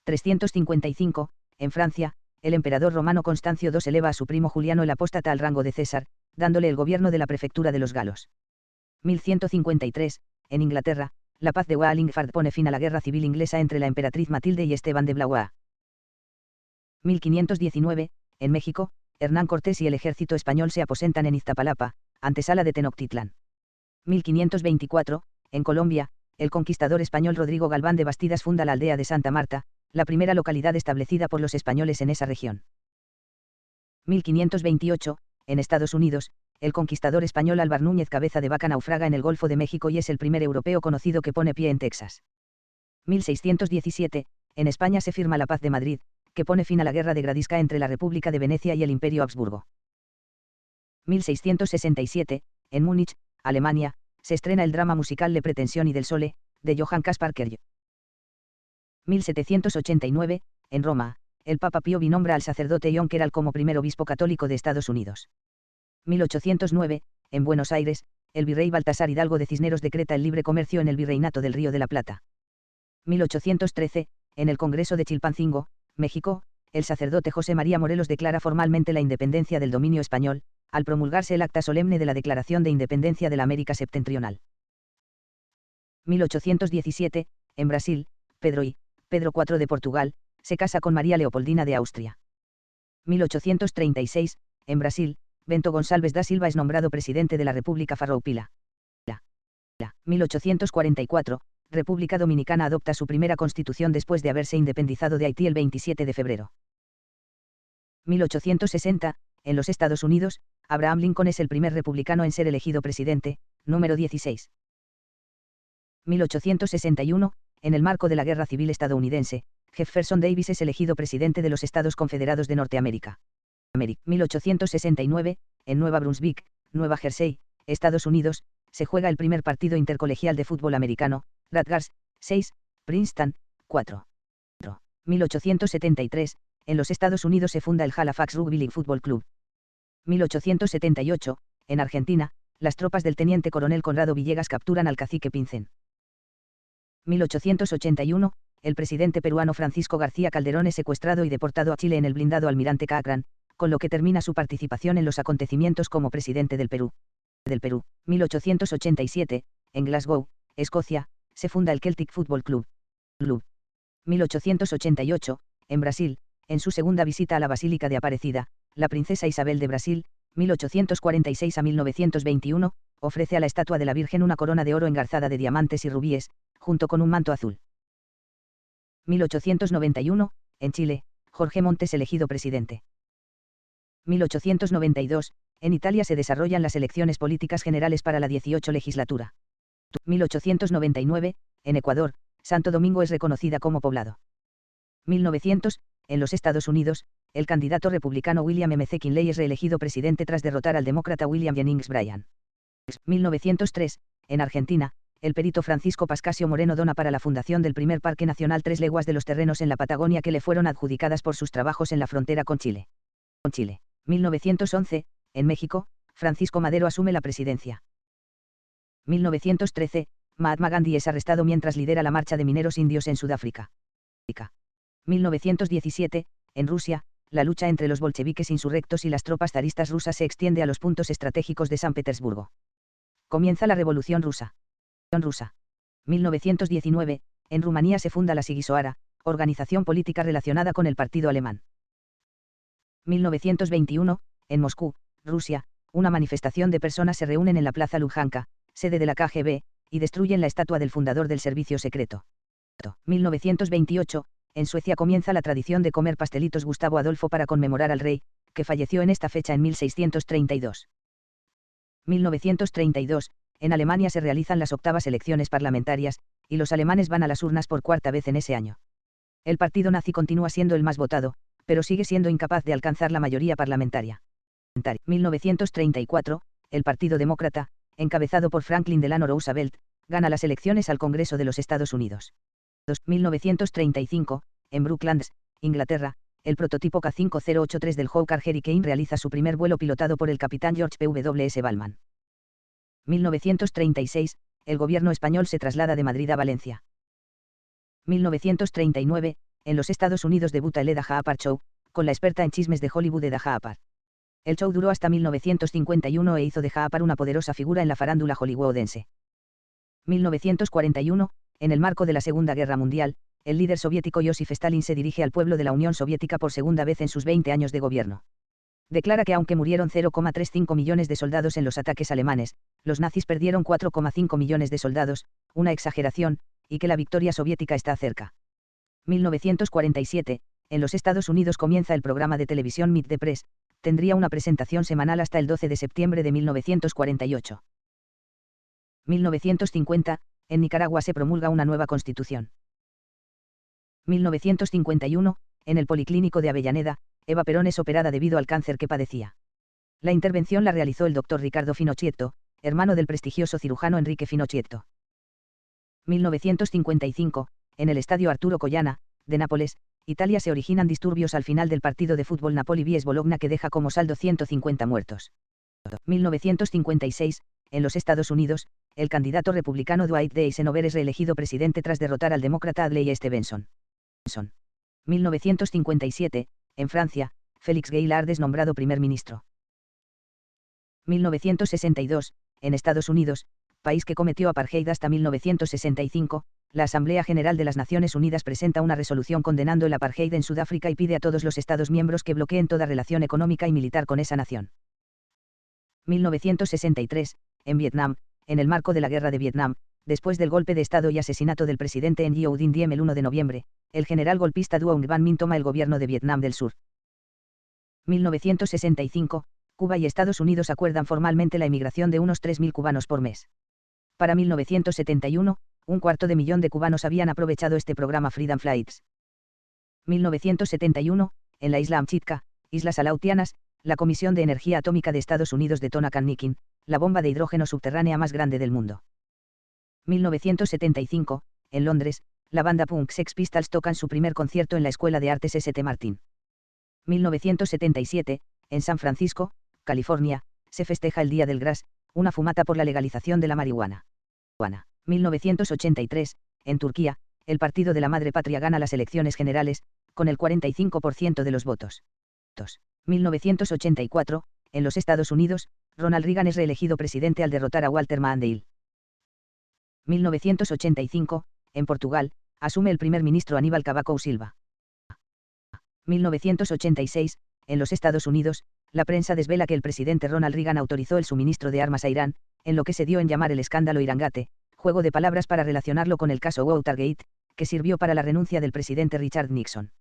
355, en Francia, el emperador romano Constancio II eleva a su primo Juliano el Apóstata al rango de César, dándole el gobierno de la prefectura de los galos. 1153, en Inglaterra, la paz de Wallingford pone fin a la guerra civil inglesa entre la emperatriz Matilde y Esteban de Blois. 1519, en México, Hernán Cortés y el ejército español se aposentan en Iztapalapa, antesala de Tenochtitlán. 1524, en Colombia, el conquistador español Rodrigo Galván de Bastidas funda la aldea de Santa Marta, la primera localidad establecida por los españoles en esa región. 1528, en Estados Unidos, el conquistador español Álvar Núñez Cabeza de Vaca naufraga en el Golfo de México y es el primer europeo conocido que pone pie en Texas. 1617, en España se firma la Paz de Madrid, que pone fin a la guerra de Gradisca entre la República de Venecia y el Imperio Habsburgo. 1667, en Múnich, Alemania, se estrena el drama musical Le Pretensioni del Sole, de Johann Caspar Kerj. 1789, en Roma, el Papa Pío XI nombra al sacerdote John Kerall como primer obispo católico de Estados Unidos. 1809, en Buenos Aires, el virrey Baltasar Hidalgo de Cisneros decreta el libre comercio en el virreinato del Río de la Plata. 1813, en el Congreso de Chilpancingo, México, el sacerdote José María Morelos declara formalmente la independencia del dominio español, al promulgarse el acta solemne de la Declaración de Independencia de la América Septentrional. 1817, en Brasil, Pedro IV de Portugal, se casa con María Leopoldina de Austria. 1836, en Brasil, Bento Gonçalves da Silva es nombrado presidente de la República Farroupilha. 1844, República Dominicana adopta su primera constitución después de haberse independizado de Haití el 27 de febrero. 1860, en los Estados Unidos, Abraham Lincoln es el primer republicano en ser elegido presidente, número 16. 1861, en el marco de la Guerra Civil estadounidense, Jefferson Davis es elegido presidente de los Estados Confederados de Norteamérica. 1869, en Nueva Brunswick, Nueva Jersey, Estados Unidos, se juega el primer partido intercolegial de fútbol americano, Rutgers, 6, Princeton, 4. 1873, en los Estados Unidos se funda el Halifax Rugby League Football Club. 1878, en Argentina, las tropas del teniente coronel Conrado Villegas capturan al cacique Pincén. 1881, el presidente peruano Francisco García Calderón es secuestrado y deportado a Chile en el blindado Almirante Cochrane, con lo que termina su participación en los acontecimientos como presidente del Perú. 1887, en Glasgow, Escocia, se funda el Celtic Football Club. 1888, en Brasil, en su segunda visita a la Basílica de Aparecida, la princesa Isabel de Brasil, 1846 a 1921, ofrece a la estatua de la Virgen una corona de oro engarzada de diamantes y rubíes, junto con un manto azul. 1891, en Chile, Jorge Montes elegido presidente. 1892, en Italia se desarrollan las elecciones políticas generales para la 18 legislatura. 1899, en Ecuador, Santo Domingo es reconocida como poblado. 1900, en los Estados Unidos, el candidato republicano William M. McKinley es reelegido presidente tras derrotar al demócrata William Jennings Bryan. 1903, en Argentina, el perito Francisco Pascasio Moreno dona para la fundación del primer Parque Nacional 3 leguas de los terrenos en la Patagonia que le fueron adjudicadas por sus trabajos en la frontera con Chile. 1911, en México, Francisco Madero asume la presidencia. 1913, Mahatma Gandhi es arrestado mientras lidera la marcha de mineros indios en Sudáfrica. 1917, en Rusia, la lucha entre los bolcheviques insurrectos y las tropas zaristas rusas se extiende a los puntos estratégicos de San Petersburgo. Comienza la Revolución Rusa. 1919, en Rumanía se funda la Sigisoara, organización política relacionada con el partido alemán. 1921, en Moscú, Rusia, una manifestación de personas se reúnen en la Plaza Lubjanka, sede de la KGB, y destruyen la estatua del fundador del servicio secreto. 1928, en Suecia comienza la tradición de comer pastelitos Gustavo Adolfo para conmemorar al rey, que falleció en esta fecha en 1632. 1932, en Alemania se realizan las octavas elecciones parlamentarias, y los alemanes van a las urnas por cuarta vez en ese año. El partido nazi continúa siendo el más votado, pero sigue siendo incapaz de alcanzar la mayoría parlamentaria. 1934, el Partido Demócrata, encabezado por Franklin Delano Roosevelt, gana las elecciones al Congreso de los Estados Unidos. 1935, en Brooklands, Inglaterra, el prototipo K5083 del Hawker Hurricane realiza su primer vuelo pilotado por el capitán George P.W.S. Ballman. 1936, el gobierno español se traslada de Madrid a Valencia. 1939, en los Estados Unidos debuta el Eda Jaapar Show, con la experta en chismes de Hollywood Eda Jaapar. El show duró hasta 1951 e hizo de Jaapar una poderosa figura en la farándula hollywoodense. 1941, en el marco de la Segunda Guerra Mundial, el líder soviético Josif Stalin se dirige al pueblo de la Unión Soviética por segunda vez en sus 20 años de gobierno. Declara que aunque murieron 0,35 millones de soldados en los ataques alemanes, los nazis perdieron 4,5 millones de soldados, una exageración, y que la victoria soviética está cerca. 1947, en los Estados Unidos comienza el programa de televisión Meet the Press, tendría una presentación semanal hasta el 12 de septiembre de 1948. 1950, en Nicaragua se promulga una nueva constitución. 1951, en el Policlínico de Avellaneda, Eva Perón es operada debido al cáncer que padecía. La intervención la realizó el doctor Ricardo Finocchietto, hermano del prestigioso cirujano Enrique Finocchietto. 1955, en el Estadio Arturo Collana, de Nápoles, Italia se originan disturbios al final del partido de fútbol Napoli-Vies Bologna que deja como saldo 150 muertos. 1956, en los Estados Unidos, el candidato republicano Dwight D. Eisenhower es reelegido presidente tras derrotar al demócrata Adlai Stevenson. 1957, en Francia, Félix Gaillard es nombrado primer ministro. 1962, en Estados Unidos, país que cometió apartheid hasta 1965, la Asamblea General de las Naciones Unidas presenta una resolución condenando el apartheid en Sudáfrica y pide a todos los Estados miembros que bloqueen toda relación económica y militar con esa nación. 1963, en Vietnam, en el marco de la Guerra de Vietnam, después del golpe de Estado y asesinato del presidente Ngo Dinh Diem el 1 de noviembre, el general golpista Duong Van Minh toma el gobierno de Vietnam del Sur. 1965, Cuba y Estados Unidos acuerdan formalmente la emigración de unos 3.000 cubanos por mes. Para 1971, 250.000 de cubanos habían aprovechado este programa Freedom Flights. 1971, en la isla Amchitka, Islas Aleutianas, la Comisión de Energía Atómica de Estados Unidos detona Cannikin, la bomba de hidrógeno subterránea más grande del mundo. 1975, en Londres, la banda punk Sex Pistols tocan su primer concierto en la Escuela de Artes St. Martin. 1977, en San Francisco, California, se festeja el Día del Gras, una fumata por la legalización de la marihuana. 1983, en Turquía, el Partido de la Madre Patria gana las elecciones generales, con el 45% de los votos. 1984, en los Estados Unidos, Ronald Reagan es reelegido presidente al derrotar a Walter Mondale. 1985, en Portugal, asume el primer ministro Aníbal Cavaco Silva. 1986, en los Estados Unidos, la prensa desvela que el presidente Ronald Reagan autorizó el suministro de armas a Irán, en lo que se dio en llamar el escándalo Irangate, juego de palabras para relacionarlo con el caso Watergate, que sirvió para la renuncia del presidente Richard Nixon.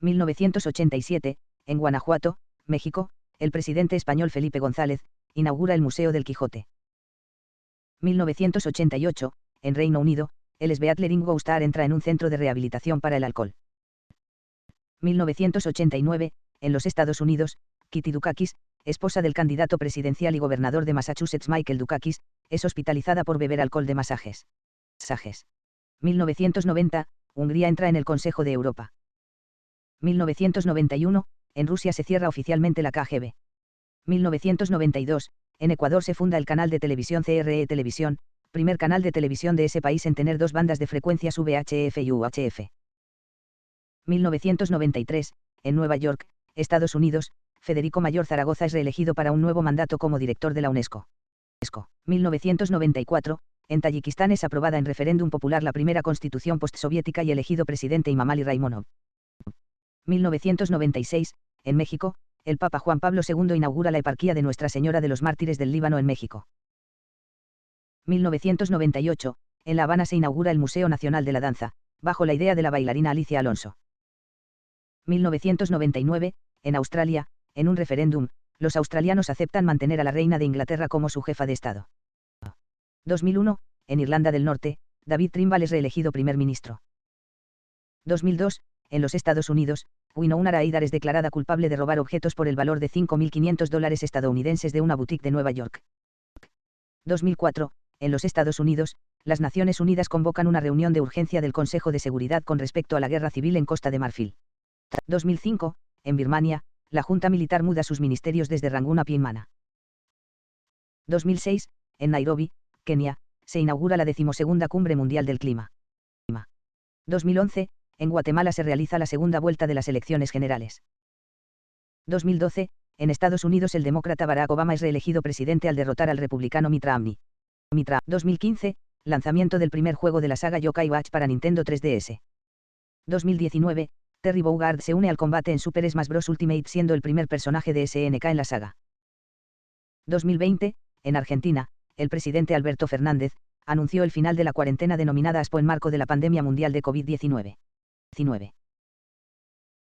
1987, en Guanajuato, México, el presidente español Felipe González inaugura el Museo del Quijote. 1988, en Reino Unido, el Sveatlering Star entra en un centro de rehabilitación para el alcohol. 1989, en los Estados Unidos, Kitty Dukakis, esposa del candidato presidencial y gobernador de Massachusetts Michael Dukakis, es hospitalizada por beber alcohol de masajes. 1990, Hungría entra en el Consejo de Europa. 1991, en Rusia se cierra oficialmente la KGB. 1992, en Ecuador se funda el canal de televisión CRE Televisión, primer canal de televisión de ese país en tener dos bandas de frecuencias VHF y UHF. 1993, en Nueva York, Estados Unidos, Federico Mayor Zaragoza es reelegido para un nuevo mandato como director de la UNESCO. 1994, en Tayikistán es aprobada en referéndum popular la primera constitución postsoviética y elegido presidente Imamali Raimonov. 1996, en México, el Papa Juan Pablo II inaugura la eparquía de Nuestra Señora de los Mártires del Líbano en México. 1998, en La Habana se inaugura el Museo Nacional de la Danza, bajo la idea de la bailarina Alicia Alonso. 1999, en Australia, en un referéndum, los australianos aceptan mantener a la reina de Inglaterra como su jefa de Estado. 2001, en Irlanda del Norte, David Trimble es reelegido primer ministro. 2002, en los Estados Unidos, Winona Ryder es declarada culpable de robar objetos por el valor de $5.500 estadounidenses de una boutique de Nueva York. 2004, en los Estados Unidos, las Naciones Unidas convocan una reunión de urgencia del Consejo de Seguridad con respecto a la guerra civil en Costa de Marfil. 2005, en Birmania, la Junta Militar muda sus ministerios desde Rangún a Pinmana. 2006, en Nairobi, Kenia, se inaugura la 12ª Cumbre Mundial del Clima. 2011, En Guatemala se realiza la segunda vuelta de las elecciones generales. 2012, en Estados Unidos el demócrata Barack Obama es reelegido presidente al derrotar al republicano Mitt Romney. 2015, lanzamiento del primer juego de la saga Yokai Watch para Nintendo 3DS. 2019, Terry Bogard se une al combate en Super Smash Bros. Ultimate siendo el primer personaje de SNK en la saga. 2020, en Argentina, el presidente Alberto Fernández anunció el final de la cuarentena denominada ASPO en marco de la pandemia mundial de COVID-19.